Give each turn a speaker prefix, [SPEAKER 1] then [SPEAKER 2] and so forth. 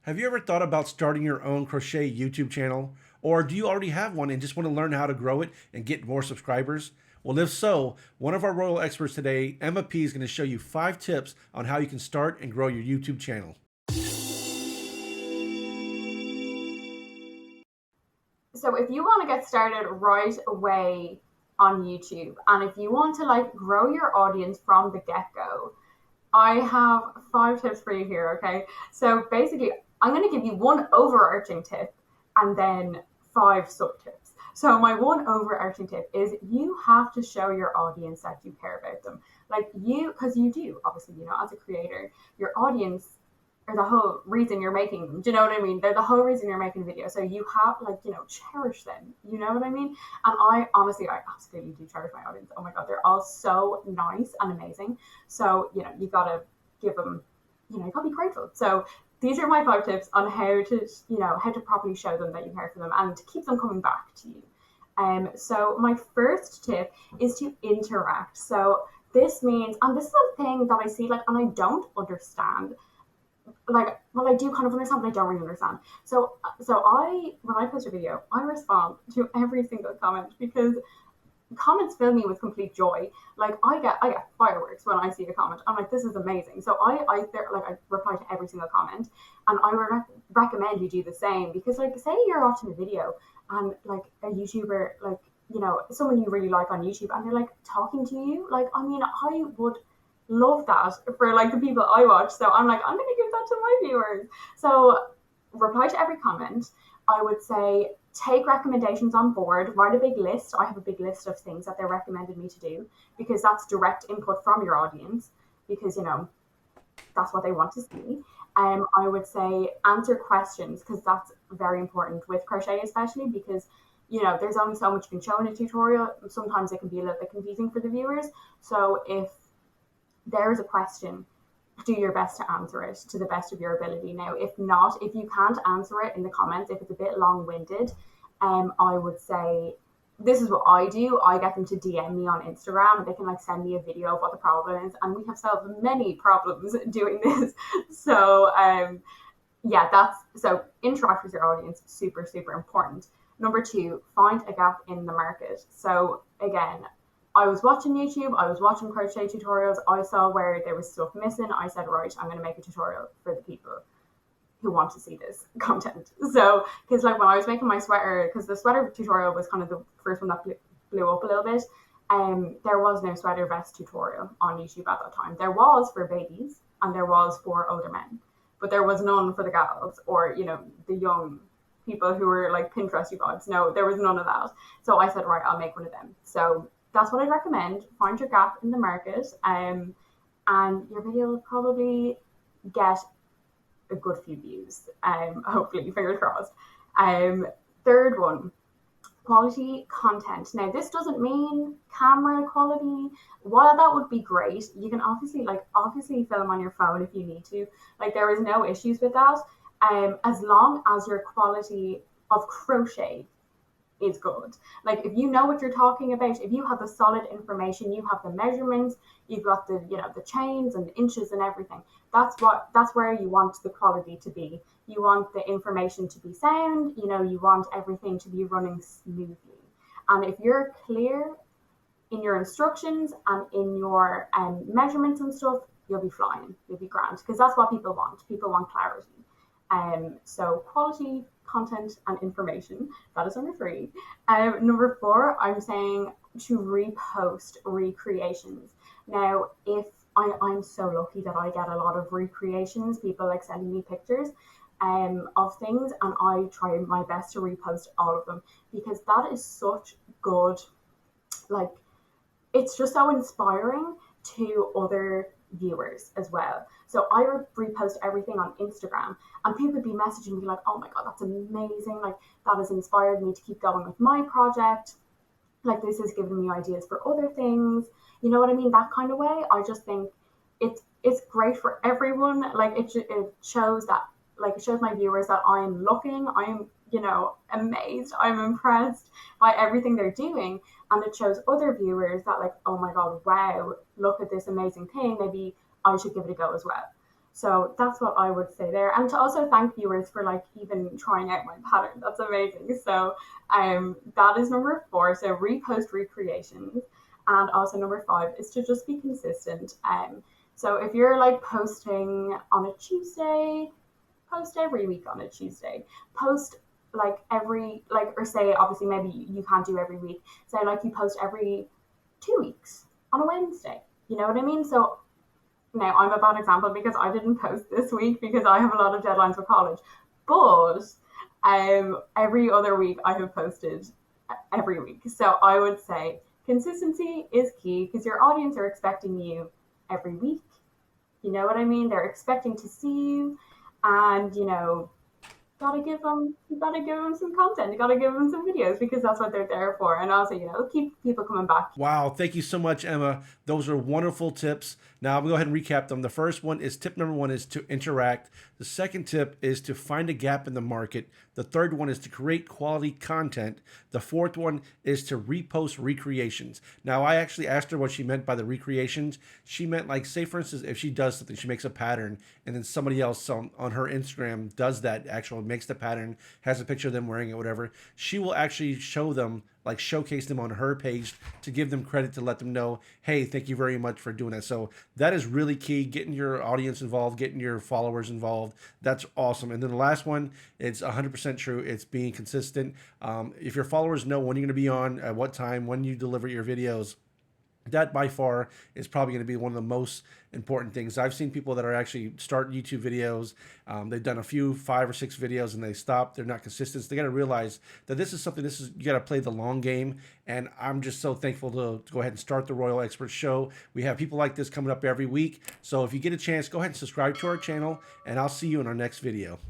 [SPEAKER 1] Have you ever thought about starting your own crochet YouTube channel? Or do you already have one and just want to learn how to grow it and get more subscribers? Well, if so, one of our royal experts today, Emma P, is going to show you 5 tips on how you can start and grow your YouTube channel.
[SPEAKER 2] So if you want to get started right away on YouTube and if you want to grow your audience from the get-go, I have 5 tips for you here, okay? So basically, I'm going to give you one overarching tip and then 5 sub-tips. So my one overarching tip is you have to show your audience that you care about them. Because you do, obviously, as a creator, your audience are the whole reason you're making them. Do you know what I mean? They're the whole reason you're making the video. So you have cherish them. You know what I mean? And I absolutely do cherish my audience. Oh my God, they're all so nice and amazing. So, you gotta give them, you gotta be grateful. So these are my 5 tips on how to properly show them that you care for them and to keep them coming back to you. So my first tip is to interact. So this means, and this is a thing that I see and I don't understand, I do kind of understand, but I don't really understand. So when I post a video, I respond to every single comment because comments fill me with complete joy. I get fireworks when I see a comment. I'm like, this is amazing. So I reply to every single comment, and I would recommend you do the same because say you're watching a video and a YouTuber someone you really like on YouTube and they're talking to you. I would love that for the people I watch. So I'm I'm gonna give that to my viewers. So reply to every comment. I would say take recommendations on board, write a big list. I have a big list of things that they recommended me to do because that's direct input from your audience because that's what they want to see. I would say answer questions because that's very important with crochet, especially because there's only so much you can show in a tutorial. Sometimes it can be a little bit confusing for the viewers. So if there is a question, do your best to answer it to the best of your ability. Now, if not, if you can't answer it in the comments, if it's a bit long-winded, I would say this is what I do. I get them to DM me on Instagram and they can send me a video of what the problem is. And we have solved many problems doing this. So so interact with your audience, super, super important. Number 2, find a gap in the market. So again, I was watching YouTube, I was watching crochet tutorials, I saw where there was stuff missing. I said, right, I'm going to make a tutorial for the people who want to see this content. So, because when I was making my sweater, because the sweater tutorial was kind of the first one that blew up a little bit, there was no sweater vest tutorial on YouTube at that time. There was for babies and there was for older men, but there was none for the gals or, the young people who were Pinteresty vibes. No, there was none of that. So I said, right, I'll make one of them. So that's what I'd recommend. Find your gap in the market, and your video will probably get a good few views. Hopefully, fingers crossed. Third one, quality content. Now, this doesn't mean camera quality. While that would be great, you can obviously film on your phone if you need to. There is no issues with that. As long as your quality of crochet is good. If you know what you're talking about, if you have the solid information, you have the measurements, you've got the the chains and the inches and everything. That's where you want the quality to be. You want the information to be sound, you want everything to be running smoothly. And if you're clear in your instructions and in your measurements and stuff, you'll be flying, you'll be grand, because that's what people want. People want clarity. So quality content and information, that is number 3. Number 4, I'm saying to repost recreations. Now, if I'm so lucky that I get a lot of recreations, people sending me pictures of things, and I try my best to repost all of them because that is such good, it's just so inspiring to other viewers as well. So I would repost everything on Instagram and people would be messaging me oh my God, that's amazing. That has inspired me to keep going with my project. This has given me ideas for other things. You know what I mean? That kind of way. I just think it's great for everyone. It shows that, it shows my viewers that I'm looking, I'm, amazed, I'm impressed by everything they're doing. And it shows other viewers that oh my God, wow, look at this amazing thing. Maybe I should give it a go as well. So that's what I would say there. And to also thank viewers for like even trying out my pattern. That's amazing. So that is number 4. So repost recreations. And also number 5 is to just be consistent. So if you're like posting on a Tuesday, post every week on a Tuesday. Post like every like or say obviously maybe you can't do every week. Say like you post every 2 weeks on a Wednesday. You know what I mean? So now I'm a bad example because I didn't post this week because I have a lot of deadlines for college. But every other week I have posted every week. So I would say consistency is key because your audience are expecting you every week. You know what I mean? They're expecting to see you, and you gotta give them some content. You gotta give them some videos because that's what they're there for. And also, keep people coming back.
[SPEAKER 1] Wow, thank you so much, Emma. Those are wonderful tips. Now I'm gonna go ahead and recap them. The first one is tip number 1 is to interact. The second tip is to find a gap in the market. The third one is to create quality content. The fourth one is to repost recreations. Now I actually asked her what she meant by the recreations. She meant like, say for instance, if she does something, she makes a pattern, and then somebody else on her Instagram does that actual, makes the pattern, has a picture of them wearing it, whatever. She will actually show them, like showcase them on her page to give them credit, to let them know, hey, thank you very much for doing that. So that is really key, getting your audience involved, getting your followers involved. That's awesome. And then the last one, it's 100% true. It's being consistent. If your followers know when you're going to be on, at what time, when you deliver your videos, that by far is probably going to be one of the most important things. I've seen people that are actually start YouTube videos. They've done a few 5 or 6 videos and they stop. They're not consistent. So they got to realize that this is something, you got to play the long game. And I'm just so thankful to go ahead and start the Royal Expert Show. We have people like this coming up every week. So if you get a chance, go ahead and subscribe to our channel, and I'll see you in our next video.